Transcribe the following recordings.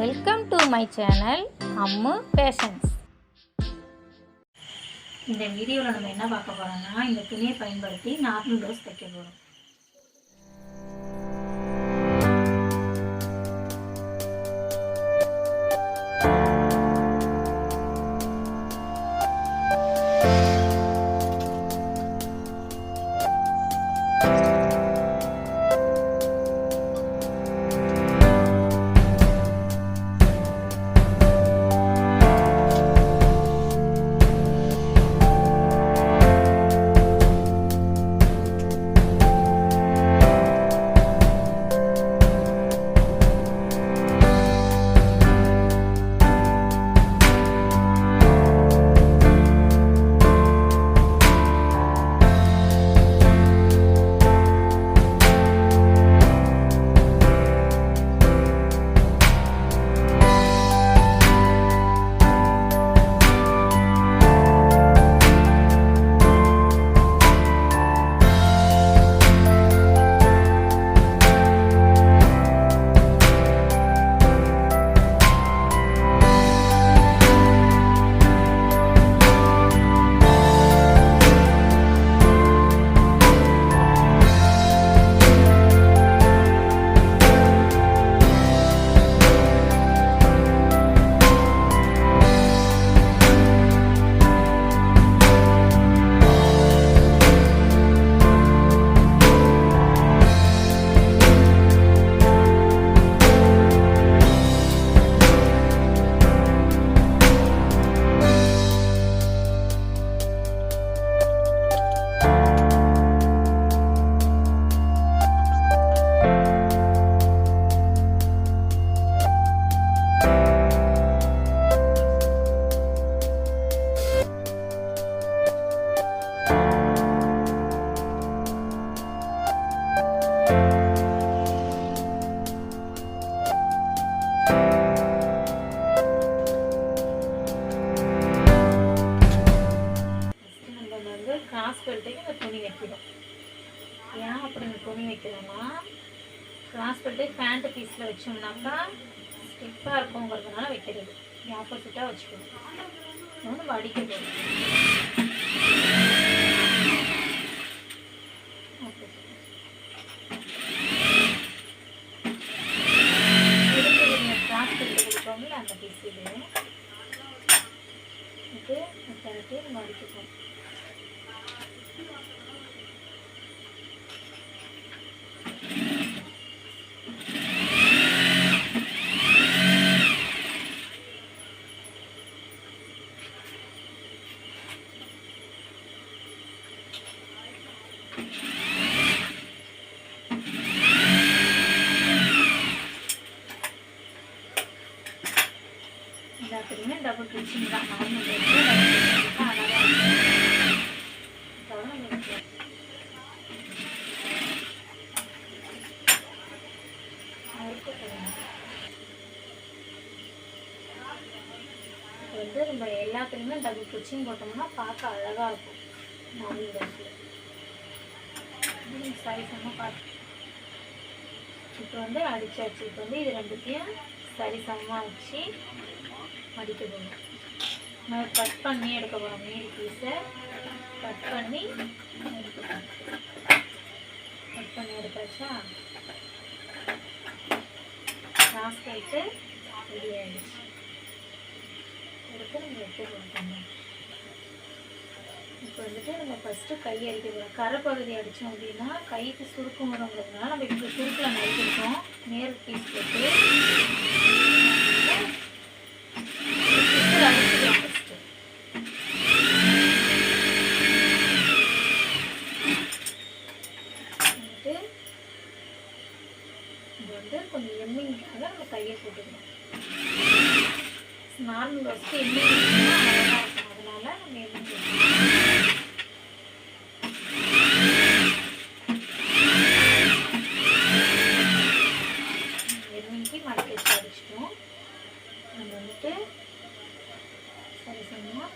Welcome to my channel Ammu fashions. இந்த வீடியோவில் நம்ம என்ன பார்க்க போகிறோம்னா, இந்த துணியை பயன்படுத்தி நார்மல் ப்ளவுஸ் தைக்க போகிறோம். கிராஸ் பெல்ட்டுக்கு இந்த துணி வைக்கிறோம். ஏன் அப்படி இந்த துணி வைக்கிறோம்னா, கிராஸ் பெல்ட்டு பேண்ட் பீஸில் வச்சோம்னாக்கா ஸ்டிஃபாக இருக்குங்கிறதுனால வைக்கிறது. ஆப்போசிட்டாக வச்சுக்கணும். ஒன்று வடிக்க போகிறோம். கிராஸ் பெல்ட்டு கொடுப்போம்ல, அந்த பீஸ் இது வடிக்கணும். எல்லாத்துக்குமே டபுள் ஸ்டிச்சிங் தான். நம்ம எல்லாத்துக்குமே டபுள் ஸ்டிச்சிங் போட்டோம்னா பார்க்க அழகாக இருக்கும். நார்மல் ட்ரெஸ்ஸில் சைஸ் ஒன்றும் பார்த்து இப்போ அடிச்சாச்சு. இப்போ இது ரெண்டுத்தையும் சரி சமமாக வச்சு மடிக்க போகணும். நம்ம கட் பண்ணி எடுக்க போகிறோம். மீதி பீஸை கட் பண்ணி எடுத்தாச்சா, கிராஸ் போயிட்டு ரெடி ஆகிடுச்சு. எடுத்து நம்ம எடுத்து கொடுக்கணும். இப்போ நம்ம ஃபஸ்ட்டு கை அடிக்க போகிறோம். கரை பகுதி அடித்தோம் அப்படின்னா கைக்கு சுருக்கம் வருங்கிறதுனால நம்ம இப்போ சுருக்கில் நறுக்கிட்டோம். நேர் பீஸ் போட்டு அடிச்சுக்கலாம். ஃபஸ்ட்டு இது கொஞ்சம் எம்மிங்காக நம்ம கையை போட்டுக்கணும். நார்மல் வச்சு எம்மிங் அழகாக இருக்கும். அதனால நம்ம எம்மிங் போட்டுக்கணும். எம்மிங்க்கு மடக்கி வச்சு அடிச்சிட்டோம். நம்ம சரி சமமாக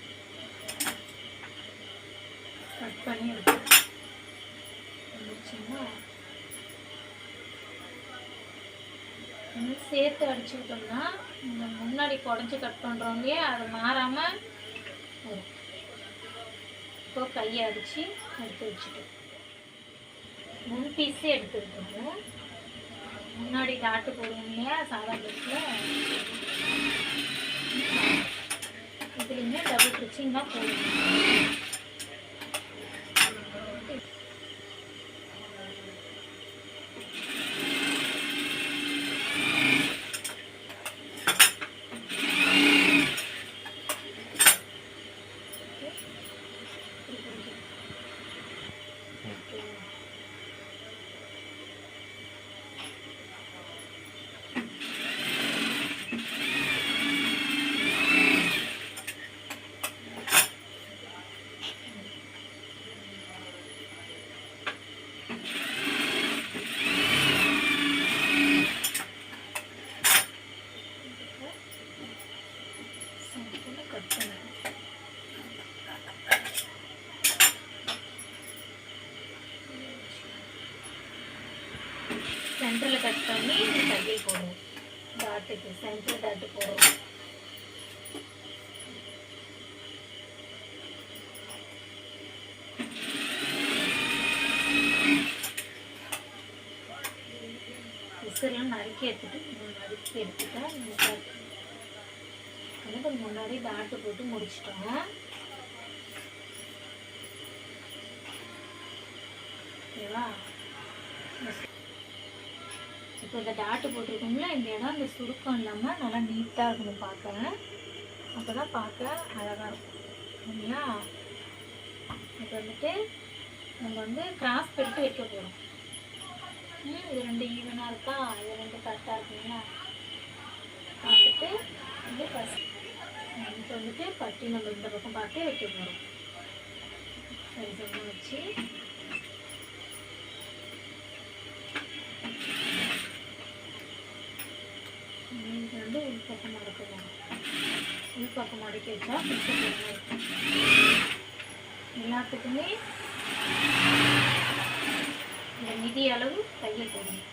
கட் பண்ணி எடுக்கணும். சேர்த்து அடிச்சுக்கிட்டோம்னா இந்த முன்னாடி குடஞ்சி கட் பண்ணுறோம் இல்லையா, அது மாறாமல் வரும். இப்போ கையை அடித்து எடுத்து வச்சுட்டோம். முன் பீஸே எடுத்துக்கிட்டோம். முன்னாடி டாட்டு போடுவோம் இல்லையா சாதா ட்ரெஸ்ஸில், இதுலேயுமே டபுள் ஸ்டிச்சிங் தான் போடுவோம். சென்டரில் கட் பண்ணி தையல் போடுவோம். டாட்டுக்கு சென்டர் டாட்டு போடுவோம். பிசுரெலாம் நறுக்கி எடுத்துட்டா கொஞ்சம் முன்னாடி டாட்டு போட்டு முடிச்சிட்டோம். ஓகேவா? இப்போ இந்த டாட்டு போட்டிருக்கோம்ல, இந்த இடம் இந்த சுருக்கம் இல்லாமல் நல்லா நீட்டாக இருக்கணும் பார்க்க. அப்போ தான் பார்க்க அழகாக இருக்கும் இல்லையா? இப்போ வந்துட்டு நம்ம கிராஸ் பெல்ட் வைக்க போகிறோம். இது ரெண்டு ஈவனாக இருக்கா, இது ரெண்டு கரெக்டாக இருக்குங்களா பார்த்துட்டு ஃபஸ்ட் இப்போ பட்டி நம்ம இந்த பக்கம் பார்த்து வைக்க போகிறோம். சரி சரி வச்சு உள்பக்கம் மடக்குவோம். உள்பக்கம் மடக்கி வச்சா இருக்கும். எல்லாத்துக்குமே இந்த மிதி அளவு தையல் போடணும்.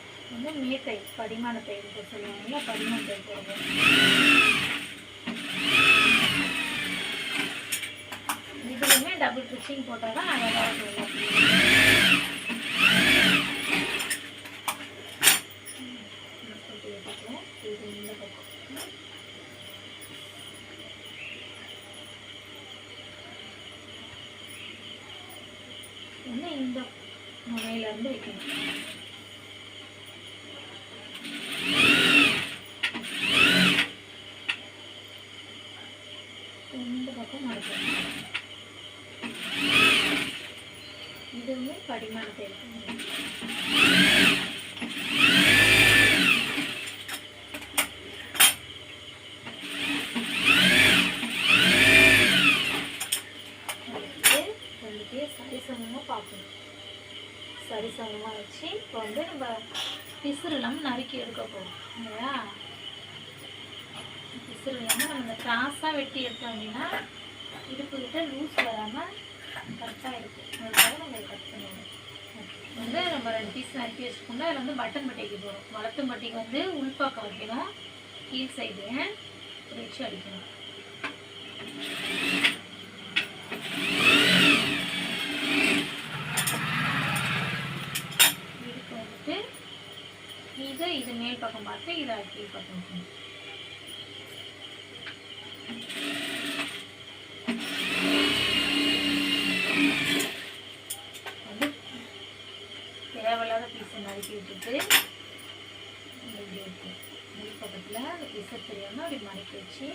மேற்கை படிமான தையல் சொல்லுவாங்க, படிமான தையல் போடுவோம். இதுலையுமே டபுள் ஸ்டிச்சிங் போட்டால் தான் அழகாக இருக்கும். இந்த முனையிலேருந்து வைக்கணும். இந்த பக்கம் மடக்கணும். இதுவுமே படிமானத்தை எடுக்கணும். சரிசமமாக பார்க்கணும். சரிசமமாக வச்சு இப்போ நம்ம பிசுறு இல்லாமல் நறுக்கி எடுக்க போகிறோம் இல்லையா? பிசுறு இல்லாமல் நம்ம இந்த கிராஸாக வெட்டி எடுத்தோம் அப்படின்னா இடுப்புக்கிட்ட லூஸ் வராமல் கரெக்டாக இருக்கும். அதுக்காக நம்ம கட் பண்ணுவோம். நம்ம 2 பீஸ் நறுக்கி வச்சுக்கோங்க. அதில் பட்டன் பட்டிக்கு போகிறோம். வளர்த்து பட்டிக்கு உள்பக்கம் வைக்கணும், கீழ் சைடு வச்சு அடிக்கணும். இது மேல் பக்கம் பார்த்து இதை கீழ் பக்கம் தேவையில்லாத பீஸை நறுக்கி விட்டுட்டு இப்படி இருக்கும். மேல் பக்கத்தில் அந்த பீஸை தெரியாமல் அப்படி மடக்கி வச்சு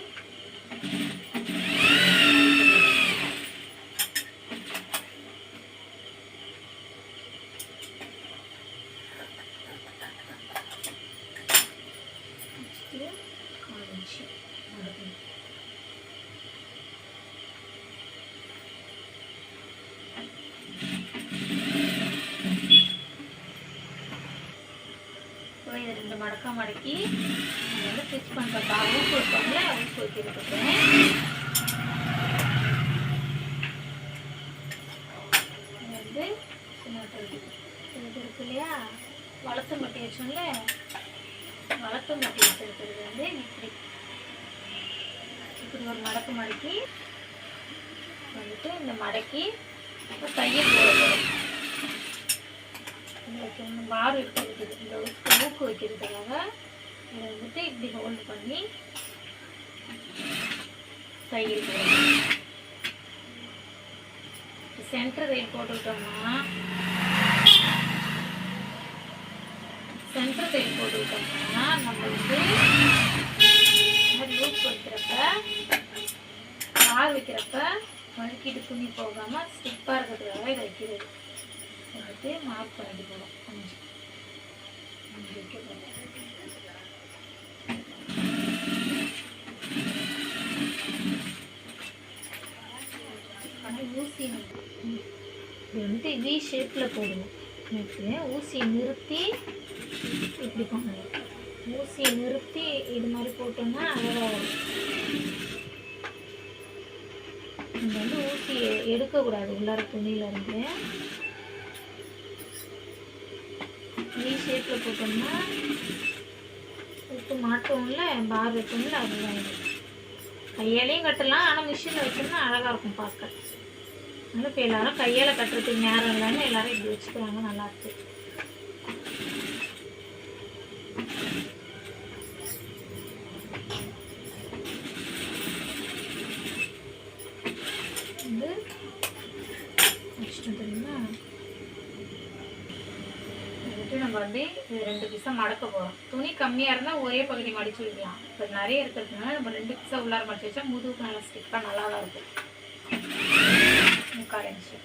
இது 2 மடக்கா மடக்கி ஸ்டிச் பண்ணுறப்பா. ஊக்கு வைப்பாங்களே, ஊக்கு வைக்கிறதுக்கு இது இருக்கு இல்லையா? வளர்த்து மட்டி வச்சோம்ல, வளர்த்து மட்டி வச்சிருக்கிறது வந்து இப்படி ஒரு மடக்கு மடக்கி வந்துட்டு இந்த மடக்கி தையல் போடணும். பார் வைக்கிறது இந்த ஊக்கு வைக்கிறதுக்காக இதை வந்துட்டு இப்படி ஹோல்டு பண்ணி தையல் போடணும். சென்டர் தையல் போட்டுக்கிட்டோம்னா நம்ம வந்து லூப் வைக்கிறப்ப பார் வைக்கிறப்ப மறுக்கிட்டு துணி போகாமல் ஸ்டிப்பாக இருக்கிறதுக்காக இதை வைக்கிறது. வந்துட்டு மார்க் பண்ணிட்டு போகிறோம். 5 வைக்க போகிறோம். ஊசி இது வந்துட்டு வி ஷேப்பில் போடணும். ஊசியை நிறுத்தி இப்படி பண்ணணும். ஊசியை நிறுத்தி இது மாதிரி போட்டோம்னா அழகாக வரும். இந்த வந்து ஊசியை எடுக்கக்கூடாது உள்ளார துணியிலேருந்து. வி ஷேப்பில் போட்டோம்னா விட்டு மாட்டோம்ல, பார் வைக்கணும்ல, அதுதான் இது. கையாலையும் கட்டலாம், ஆனால் மிஷினில் வச்சோம்னா அழகாக இருக்கும் பார்க்க. அதனால் இப்போ எல்லோரும் கையால் கட்டுறதுக்கு நேரம் இல்லைன்னு எல்லோரும் இப்படி வச்சுக்கிறாங்க. நல்லாயிருக்கு. வந்து நெக்ஸ்ட்டு தெரியுமா வந்துட்டு நம்ம வந்து இது 2 பீஸாக மடக்க போகிறோம். துணி கம்மியாக இருந்தால் ஒரே பகுதி மடிச்சு விடலாம். இப்போ நிறைய இருக்கிறதுனால நம்ம 2 பீஸாக உள்ளார மடிச்சு வச்சா முதுகுக்கு நல்லா ஸ்டிக்காக நல்லா தான் இருக்கும். 3/4 இன்ச்சு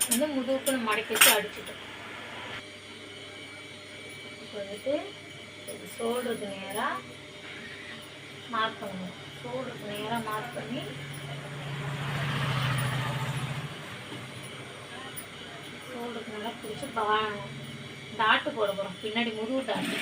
வந்து முதுகுக்கு மடக்கி வச்சு அடிச்சுட்டோம். இப்போ வந்துட்டு ஷோல்டருக்கு நேராக மார்க் பண்ணணும். ஷோல்டருக்கு நேராக மார்க் பண்ணி ஷோல்டருக்கு நல்லா பிடிச்சி டாட்டு போட போகிறோம். பின்னாடி முதுகு டாட்டு.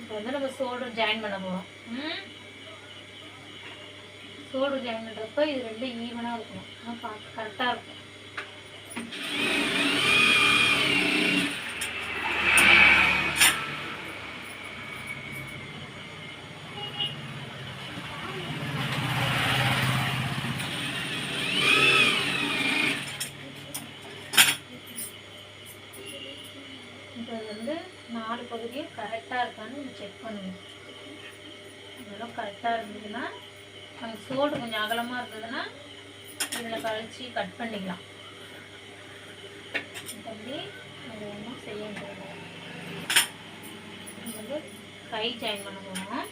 இப்போ வந்து நம்ம ஷோல்டர் ஜாயின் பண்ண போகிறோம். ஷோல்டர் ஜாயின் பண்ணுறப்ப இது 2 ஈவனாக இருக்கணும். ஆனால் பார்த்து கரெக்டாக இருக்கும். இப்போ வந்து 4 பகுதியும் கரெக்டாக இருக்கான்னு செக் பண்ணுவோம். இதெல்லாம் கரெக்டாக இருந்ததுன்னா நம்ம ஷோல்டர் கொஞ்சம் அகலமாக இருந்ததுன்னா இதில் கழிச்சு கட் பண்ணிக்கலாம். தம்பி அது ஒன்றும் செய்ய முடியாது. வந்து கை ஜாயின் பண்ண போகிறோம்.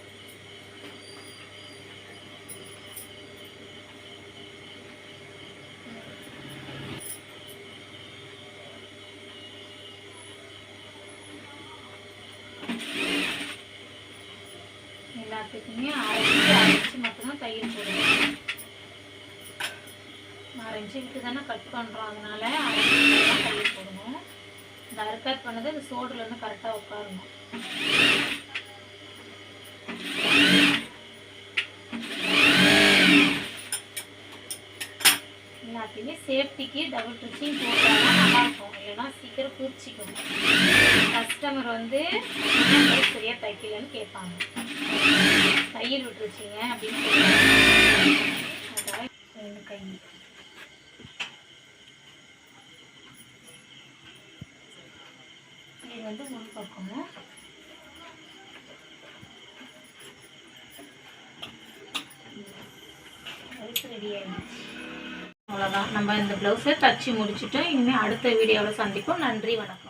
எல்லாத்துக்குமே 6 இன்ச்சு மட்டும்தான் தையல் போடுவோம். 6 இன்ச்சு விட்டு தானே கட் பண்ணுறோம். அதனால 6 இன்ச்சு தான் தையல் போடணும். இந்த அர்கட் பண்ணது இந்த ஷோல்டர்லேருந்து கரெக்டாக உட்காரணும். எல்லாத்தையுமே சேஃப்டிக்கு டபுள் ஸ்டிச்சிங் போட்டால் தான் நல்லாயிருக்கும். இல்லைன்னா சீக்கிரம் குறிச்சிக்கும். கஸ்டமர் வந்து சரியாக தைக்கலன்னு கேட்பாங்க. தையல் விட்டுருச்சிங்க அப்படின்னு சொல்லுவாங்க. அதாவது 2 கை இது வந்து முன் பக்கமும் ரெடி ஆகிடுச்சு. அவ்வளோதான். நம்ம இந்த ப்ளவுஸை தச்சு முடிச்சுட்டோம். இனிமேல் அடுத்த வீடியோவில் சந்திப்போம். நன்றி, வணக்கம்.